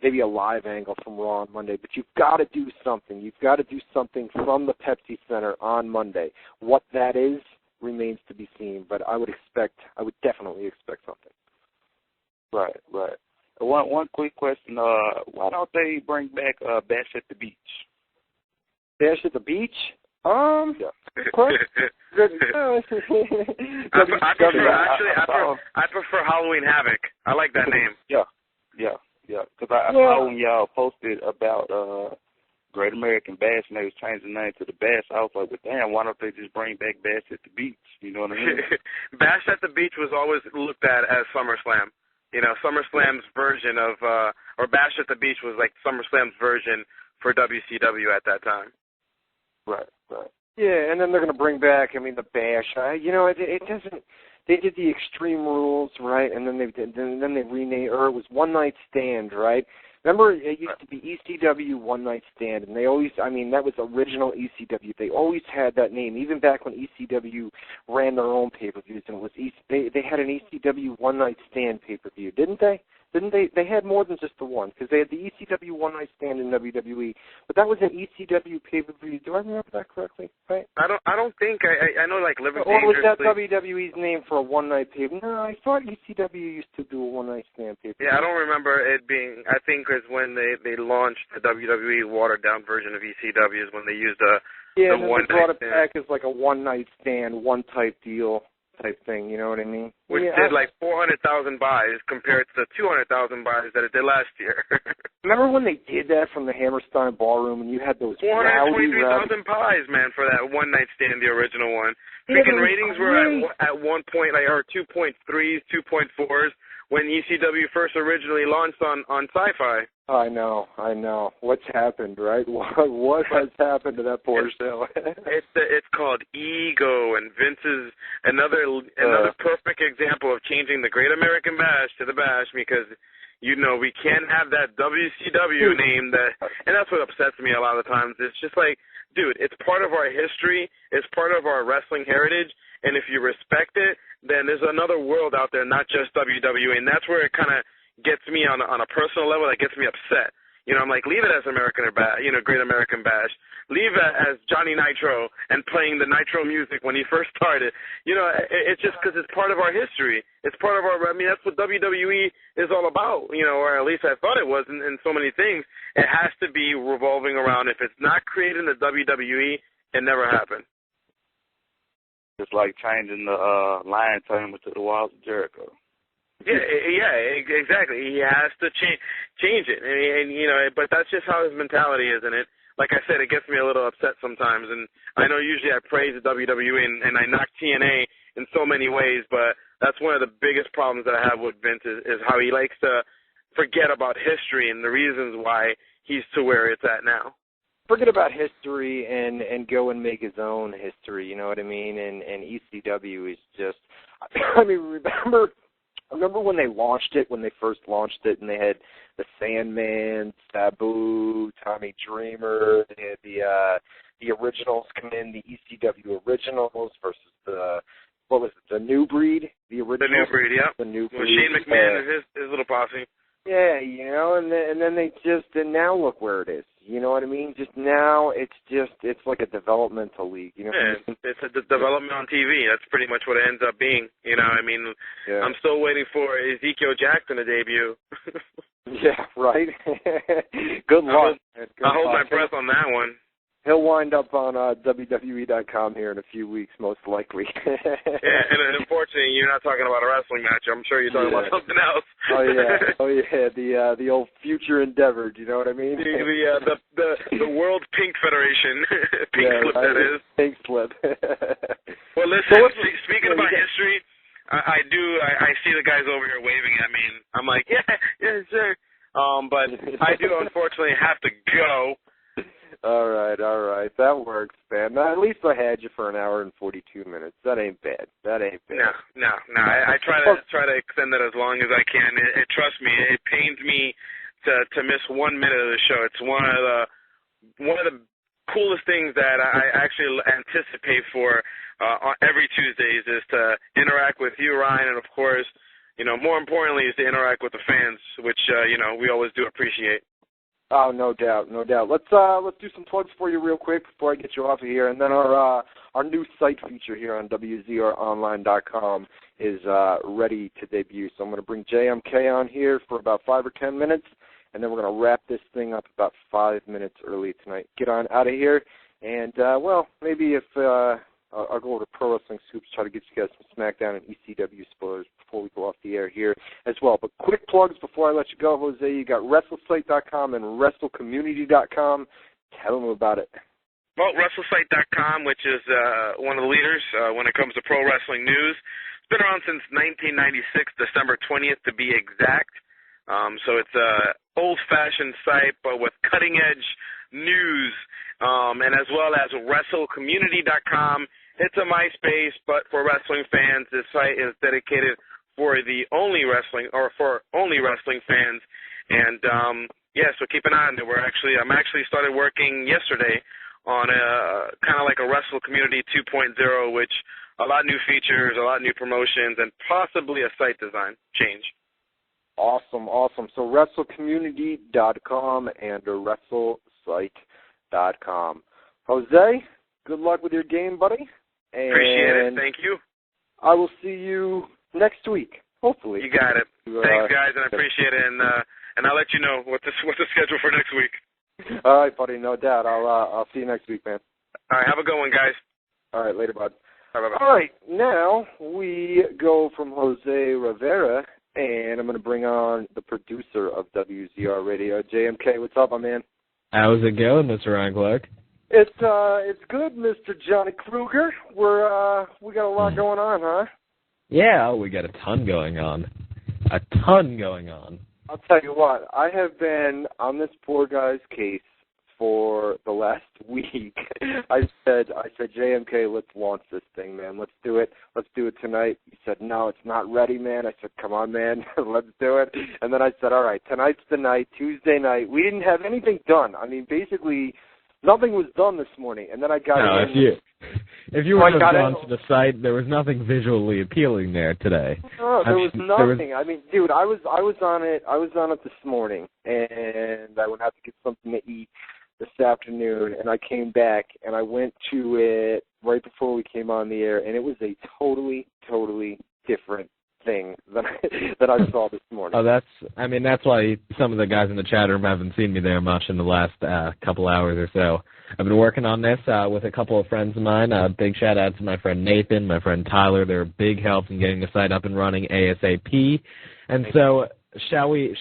maybe a live angle from Raw on Monday, but you've got to do something. You've got to do something from the Pepsi Center on Monday. What that is remains to be seen, but I would definitely expect something. Right. One quick question. Why don't they bring back Bash at the Beach? Bash at the Beach? Yeah. Good. I prefer Halloween Havoc. I like that name. Yeah. Because I saw when y'all posted about Great American Bash and they was changing the name to the Bash. I was like, well, damn, why don't they just bring back Bash at the Beach? You know what I mean? Bash at the Beach was always looked at as SummerSlam. SummerSlam's version of, or Bash at the Beach was like SummerSlam's version for WCW at that time. Right. Yeah, and then they're going to bring back, the Bash. It doesn't. They did the Extreme Rules, right? And then they renamed, or it was One Night Stand, right? Remember, it used to be ECW One Night Stand, and they always, that was original ECW. They always had that name, even back when ECW ran their own pay-per-views, and it was they had an ECW One Night Stand pay-per-view, didn't they? They had more than just the one, because they had the ECW One Night Stand in WWE, but that was an ECW pay-per-view. Do I remember that correctly? Right? I don't think I know, like, Living Dangerously. Or was that WWE's name for a one-night pay-per-view? No, I thought ECW used to do a one-night stand pay-per-view. Yeah, I don't remember it being. I think it's when they launched the WWE watered-down version of ECW is when they used the one-night stand. They brought it back as like a one-night stand, one-type deal type thing, you know what I mean? Which did like 400,000 buys compared to the 200,000 buys that it did last year. Remember when they did that from the Hammerstein Ballroom and you had those 423,000 buys, man, for that one night stand, the original one. Freaking ratings were at one point, like, or 2.3s, 2.4s when ECW first originally launched on Sci-Fi. I know. What's happened, right? What has happened to that poor show? It's called ego, and Vince is another perfect example of changing the Great American Bash to the Bash because, we can't have that WCW name and that's what upsets me a lot of times. It's just like, dude, it's part of our history, it's part of our wrestling heritage, and if you respect it, then there's another world out there, not just WWE, and that's where it kind of gets me on a personal level. That gets me upset. I'm like, leave it as Great American Bash. Leave it as Johnny Nitro and playing the Nitro music when he first started. It's just because it's part of our history. It's part of our. That's what WWE is all about. Or at least I thought it was in so many things. It has to be revolving around. If it's not created in the WWE, it never happened. It's like changing the Lion Tamer to the Walls of Jericho. Yeah, exactly. He has to change it, and but that's just how his mentality is, and it. Like I said, it gets me a little upset sometimes, and I know usually I praise the WWE and I knock TNA in so many ways, but that's one of the biggest problems that I have with Vince is how he likes to forget about history and the reasons why he's to where it's at now. Forget about history and go and make his own history, you know what I mean? And ECW is just, remember when they launched it, when they first launched it, and they had the Sandman, Sabu, Tommy Dreamer, they had the originals come in, the ECW originals versus the New Breed, the original. The New Breed, yeah. The New Breed. With Shane McMahon and his little posse. Yeah, and then they and now look where it is. You know what I mean? Just now, it's like a developmental league. Yeah, it's a development on TV. That's pretty much what it ends up being. Yeah. I'm still waiting for Ezekiel Jackson to debut. Yeah, right. Good luck. I hold my breath on that one. He'll wind up on WWE.com here in a few weeks, most likely. Yeah, and unfortunately, you're not talking about a wrestling match. I'm sure you're talking about something else. Oh yeah, the old future endeavor. Do you know what I mean? The World Pink Federation, Slip, right? That is. Pink Slip. Well, listen. Speaking about history, I see the guys over here waving at me, and I'm like, yeah, sure. But I do unfortunately have to go. All right. That works, man. At least I had you for an hour and 42 minutes. That ain't bad. No. I try to extend that as long as I can. Trust me, it pains me to miss 1 minute of the show. It's one of the coolest things that I actually anticipate for every Tuesdays is to interact with you, Ryan, and of course, more importantly is to interact with the fans, which, we always do appreciate. Oh, no doubt, no doubt. Let's do some plugs for you real quick before I get you off of here, and then our new site feature here on WZROnline.com is ready to debut. So I'm going to bring JMK on here for about 5 or 10 minutes, and then we're going to wrap this thing up about 5 minutes early tonight. Get on out of here, and maybe if I'll go over to Pro Wrestling Scoops, try to get you guys some SmackDown and ECW spoilers before we go off the air here as well. But quick plugs before I let you go, Jose. You got WrestleSite.com and WrestleCommunity.com. Tell them about it. Well, WrestleSite.com, which is one of the leaders when it comes to pro wrestling news. It's been around since 1996, December 20th to be exact. So it's an old-fashioned site, but with cutting-edge news, and as well as WrestleCommunity.com. It's a MySpace, but for wrestling fans, this site is dedicated for only wrestling fans. And so keep an eye on it. I'm actually started working yesterday on a kind of like a Wrestle Community 2.0, which a lot of new features, a lot of new promotions, and possibly a site design change. Awesome. So WrestleCommunity.com and WrestleSite.com. Jose, good luck with your game, buddy. And appreciate it. Thank you. I will see you next week, hopefully. You got it. Thanks, guys, and I appreciate it. And I'll let you know what's the schedule for next week. All right, buddy. No doubt. I'll see you next week, man. All right. Have a good one, guys. All right. Later, bud. Bye-bye. All right. Now we go from Jose Rivera, and I'm going to bring on the producer of WZR Radio, JMK. What's up, my man? How's it going, Mr. Ryan Clark? It's good, Mr. Johnny Kruger. We got a lot going on, huh? Yeah, we got a ton going on. I'll tell you what, I have been on this poor guy's case for the last week. I said, JMK, let's launch this thing, man. Let's do it tonight. He said, no, it's not ready, man. I said, come on, man, let's do it. And then I said, all right, tonight's the night, Tuesday night. We didn't have anything done. I mean, basically, nothing was done this morning. And then I got in. If you would have gone to the site, there was nothing visually appealing there today. No, there was nothing. I mean, dude, I was on it. I was on it this morning, and I went out to get something to eat this afternoon, and I came back, and I went to it right before we came on the air, and it was a totally different thing than I saw this morning. Oh, that's why some of the guys in the chat room haven't seen me there much in the last couple hours or so. I've been working on this with a couple of friends of mine. Big shout out to my friend Nathan, my friend Tyler. They're big help in getting the site up and running ASAP. And so, should we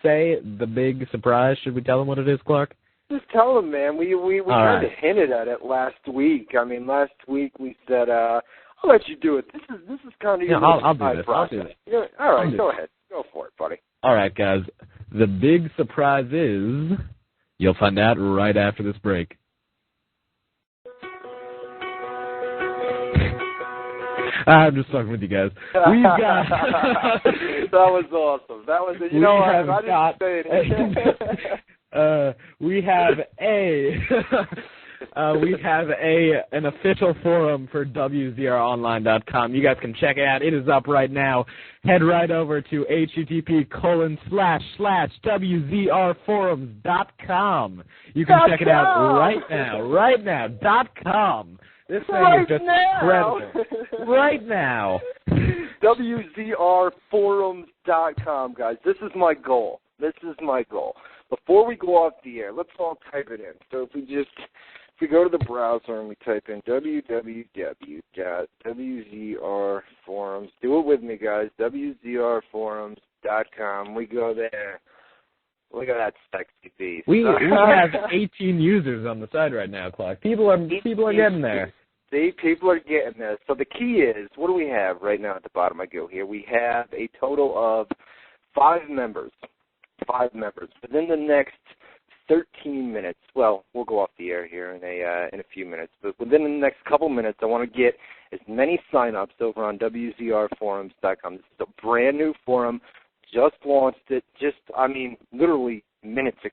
say the big surprise? Should we tell them what it is, Clark? Just tell them, man. We kind of hinted at it last week. I mean, last week we said, I'll let you do it. This is kind of your I'll do this. process. All right, go ahead. Go for it, buddy. All right, guys. The big surprise is you'll find out right after this break. I'm just talking with you guys. We've got... That was awesome. That was... You know what? I didn't say it. We have an official forum for WZROnline.com. You guys can check it out. It is up right now. Head right over to http://WZRforums.com. You can check it out right now. .com. This thing is just incredible. Right now. WZRforums.com, guys. This is my goal. Before we go off the air, let's all type it in. So if we go to the browser and we type in www.WZRforums, do it with me, guys, WZRforums.com. We go there. Look at that sexy beast. We have 18 users on the site right now, Clark. People are getting there. See, people are getting there. So the key is, what do we have right now at the bottom? I go here. We have a total of 5 members. 5 members. Within the next 13 minutes, well, we'll go off the air here in a few minutes, but within the next couple minutes, I want to get as many sign-ups over on WZRforums.com. This is a brand new forum. Just launched it, literally minutes ago.